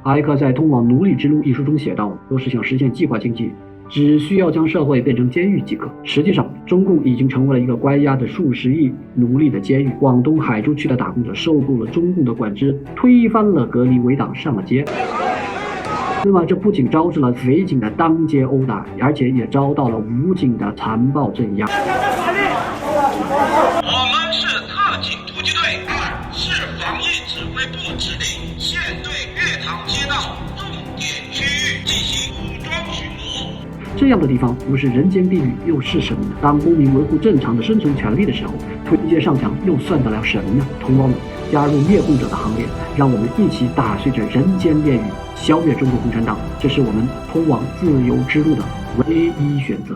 艾克在《通往奴隶之路》一书中写道：“若是想实现计划经济，只需要将社会变成监狱即可。”实际上，中共已经成为了一个关押着数十亿奴隶的监狱。广东海珠区的打工者受够了中共的管制，推翻了革命违党，上了街。那么，这不仅招致了匪警的当街殴打，而且也遭到了武警的残暴镇压。我们是特警突击队，2是防疫指挥部指令，现对粤塘街道重点区域进行武装巡逻。这样的地方不是人间地狱又是什么呢？当公民维护正常的生存权利的时候，推街上墙又算得了什么呢？同胞们，加入灭共者的行列，让我们一起打碎这人间炼狱，消灭中国共产党，这是我们通往自由之路的唯一选择。